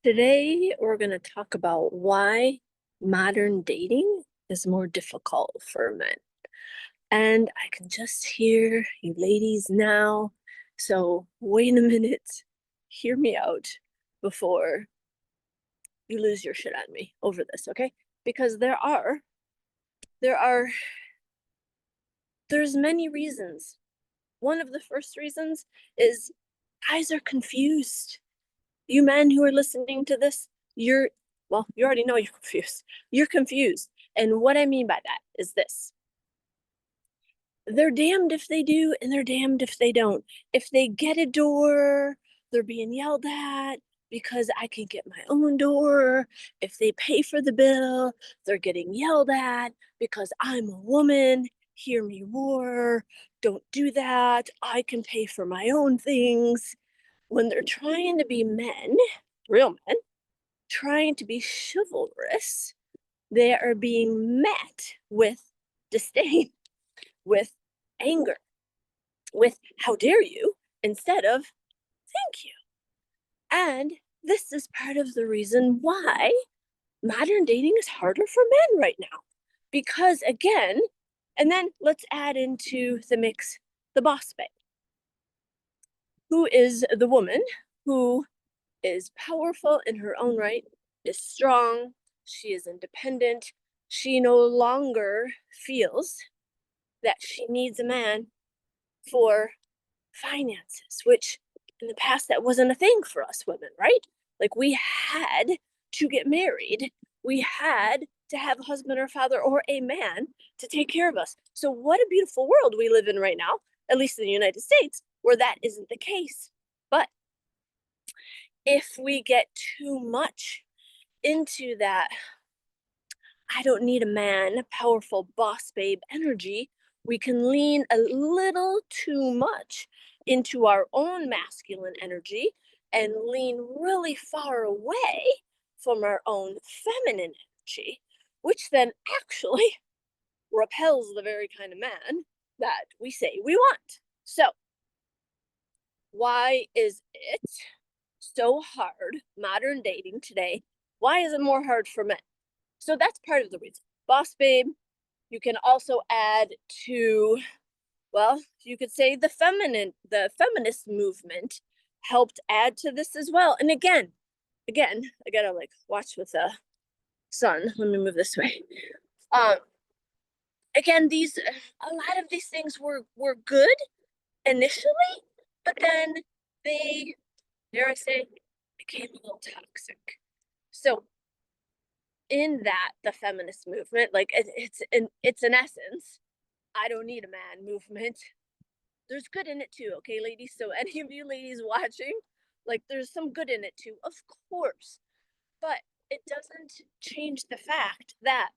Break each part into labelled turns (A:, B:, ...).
A: Today, we're going to talk about why modern dating is more difficult for men. And I can just hear you ladies now. So wait a minute, hear me out before you lose your shit on me over this, okay? Because there are, there's many reasons. One of the first reasons is guys are confused. You men who are listening to this, you already know you're confused. You're confused. And what I mean by that is this: they're damned if they do, and they're damned if they don't. If they get a door, they're being yelled at because I can get my own door. If they pay for the bill, they're getting yelled at because I'm a woman. Hear me roar. Don't do that. I can pay for my own things. When they're trying to be men, real men, trying to be chivalrous, they are being met with disdain, with anger, with how dare you, instead of thank you. And this is part of the reason why modern dating is harder for men right now. Because again, and then let's add into the mix the boss babe, who is the woman who is powerful in her own right, is strong, she is independent. She no longer feels that she needs a man for finances, which in the past that wasn't a thing for us women, right? Like we had to get married, we had to have a husband or father or a man to take care of us. So, what a beautiful world we live in right now, at least in the United States, where that isn't the case. But if we get too much into that, I don't need a man, powerful boss babe energy, we can lean a little too much into our own masculine energy and lean really far away from our own feminine energy, which then actually repels the very kind of man that we say we want. So, why is it so hard, modern dating today? Why is it more hard for men? So that's part of the reason. Boss babe, you can also add to, well, you could say the feminist movement helped add to this as well. And again, I gotta like watch with the sun. Let me move this way. Um, again, these a lot of these things were good initially, but then they, dare I say, became a little toxic. So in that, the feminist movement, like it's in essence, I don't need a man movement. There's good in it too, okay, ladies? So any of you ladies watching, like there's some good in it too, of course. But it doesn't change the fact that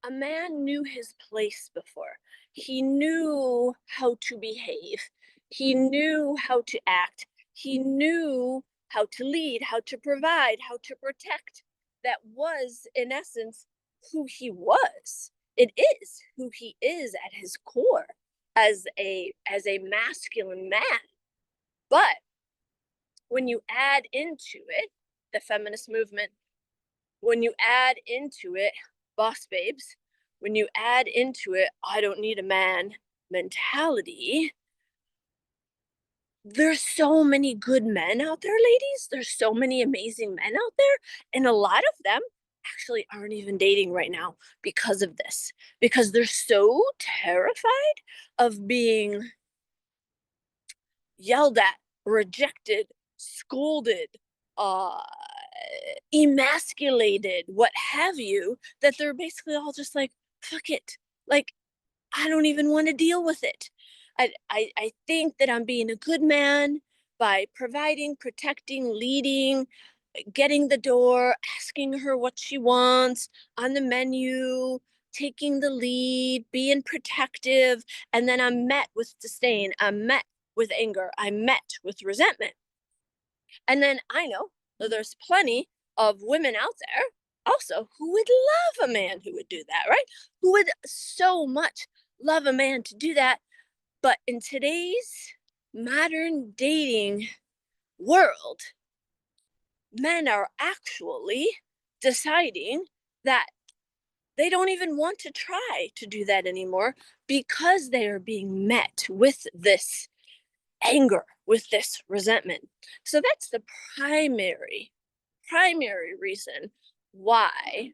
A: a man knew his place before. He knew how to behave. He knew how to act. He knew how to lead, how to provide, how to protect. That was, in essence, who he was. It is who he is at his core as a masculine man. But when you add into it the feminist movement, when you add into it boss babes, when you add into it I don't need a man mentality, there's so many good men out there, ladies. There's so many amazing men out there. And a lot of them actually aren't even dating right now because of this, because they're so terrified of being yelled at, rejected, scolded, uh, emasculated, what have you, that they're basically all just like, fuck it. Like, I don't even want to deal with it. I think that I'm being a good man by providing, protecting, leading, getting the door, asking her what she wants on the menu, taking the lead, being protective. And then I'm met with disdain. I'm met with anger. I'm met with resentment. And then I know that there's plenty of women out there also who would love a man who would do that, right? Who would so much love a man to do that. But in today's modern dating world, men are actually deciding that they don't even want to try to do that anymore because they are being met with this anger, with this resentment. So that's the primary reason why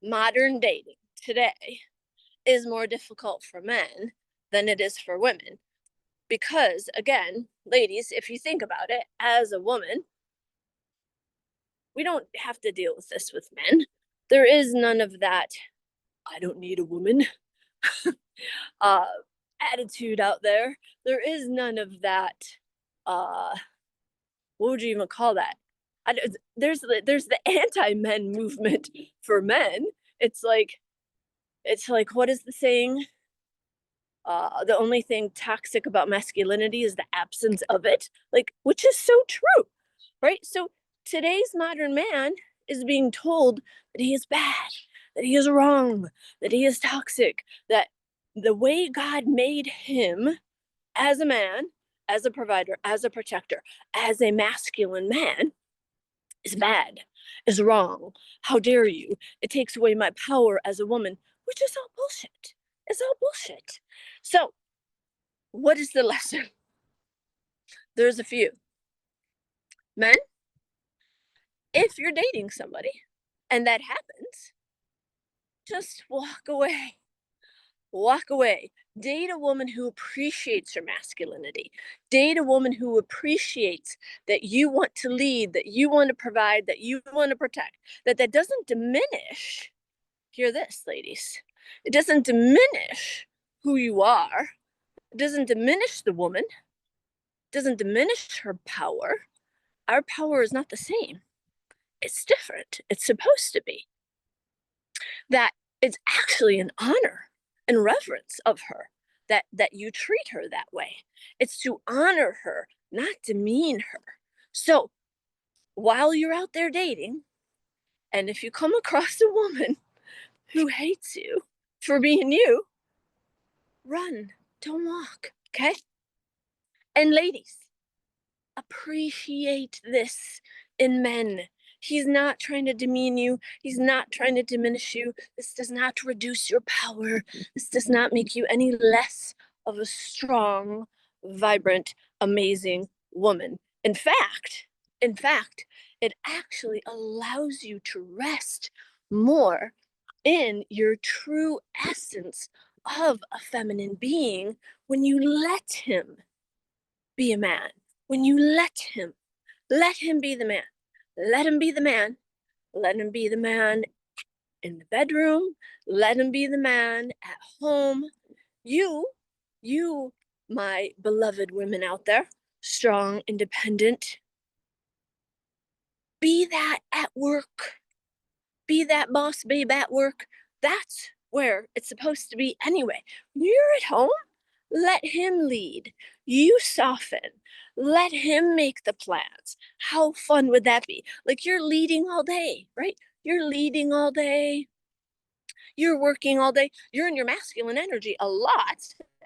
A: modern dating today is more difficult for men than it is for women. Because, again, ladies, if you think about it, as a woman, we don't have to deal with this with men. There is none of that, I don't need a woman, uh, attitude out there. There is none of that, uh, what would you even call that? There's the anti-men movement for men. It's like what is the saying? The only thing toxic about masculinity is the absence of it, like, which is so true, right? So today's modern man is being told that he is bad, that he is wrong, that he is toxic, that the way God made him as a man, as a provider, as a protector, as a masculine man is bad, is wrong. How dare you? It takes away my power as a woman, which is all bullshit. It's all bullshit. So, what is the lesson? There's a few. Men, if you're dating somebody and that happens, just walk away. Walk away. Date a woman who appreciates your masculinity. Date a woman who appreciates that you want to lead, that you want to provide, that you want to protect, that doesn't diminish. Hear this, ladies. It doesn't diminish who you are. It doesn't diminish the woman. It doesn't diminish her power. Our power is not the same. It's different. It's supposed to be. That it's actually an honor and reverence of her that you treat her that way. It's to honor her, not demean her. So while you're out there dating, and if you come across a woman who hates you for being you, run, don't walk, okay? And ladies, appreciate this in men. He's not trying to demean you. He's not trying to diminish you. This does not reduce your power. This does not make you any less of a strong, vibrant, amazing woman. In fact, it actually allows you to rest more in your true essence of a feminine being when you let him be a man, when you let him be the man, let him be the man, let him be the man in the bedroom, let him be the man at home. You, you, my beloved women out there, strong, independent, be that at work, be that boss babe at work. That's where it's supposed to be anyway. When you're at home, let him lead. You soften. Let him make the plans. How fun would that be? Like, you're leading all day, right? You're leading all day. You're working all day. You're in your masculine energy a lot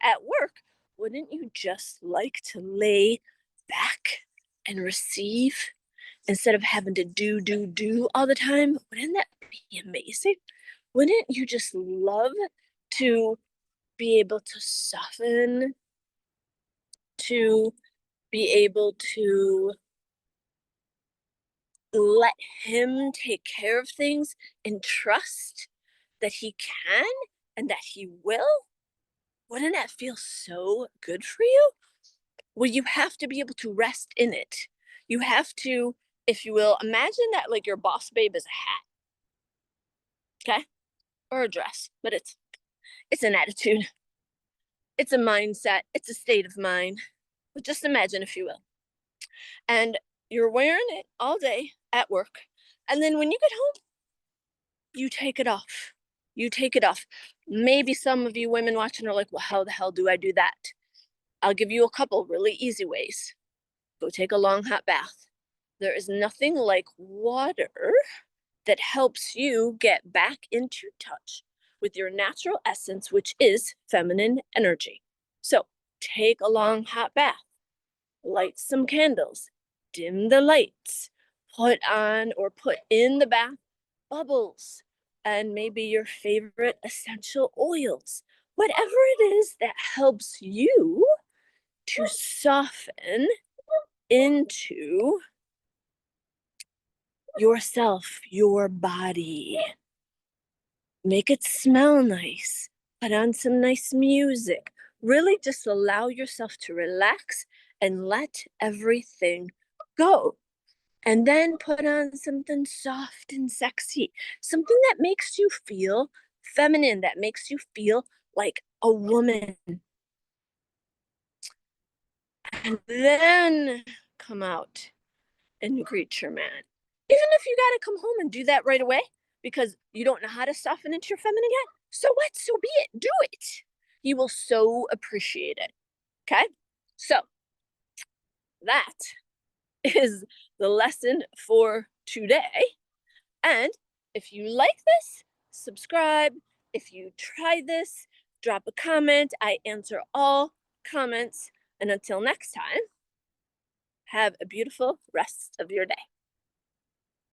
A: at work. Wouldn't you just like to lay back and receive instead of having to do all the time? Wouldn't that be amazing? Wouldn't you just love to be able to soften, to be able to let him take care of things and trust that he can and that he will? Wouldn't that feel so good for you? Well, you have to be able to rest in it. You have to, if you will, imagine that like your boss babe is a hat, okay? Or a dress, but it's an attitude. It's a mindset. It's a state of mind. But just imagine, if you will. And you're wearing it all day at work. And then when you get home, you take it off. You take it off. Maybe some of you women watching are like, well, how the hell do I do that? I'll give you a couple really easy ways. Go take a long hot bath. There is nothing like water that helps you get back into touch with your natural essence, which is feminine energy. So take a long hot bath, light some candles, dim the lights, put on or put in the bath bubbles, and maybe your favorite essential oils. Whatever it is that helps you to soften into yourself, your body. Make it smell nice. Put on some nice music. Really just allow yourself to relax and let everything go. And then put on something soft and sexy, something that makes you feel feminine, that makes you feel like a woman. And then come out and greet your man. Even if you got to come home and do that right away because you don't know how to soften into your feminine yet, so what? So be it. Do it. He will so appreciate it. Okay? So that is the lesson for today. And if you like this, subscribe. If you try this, drop a comment. I answer all comments. And until next time, have a beautiful rest of your day.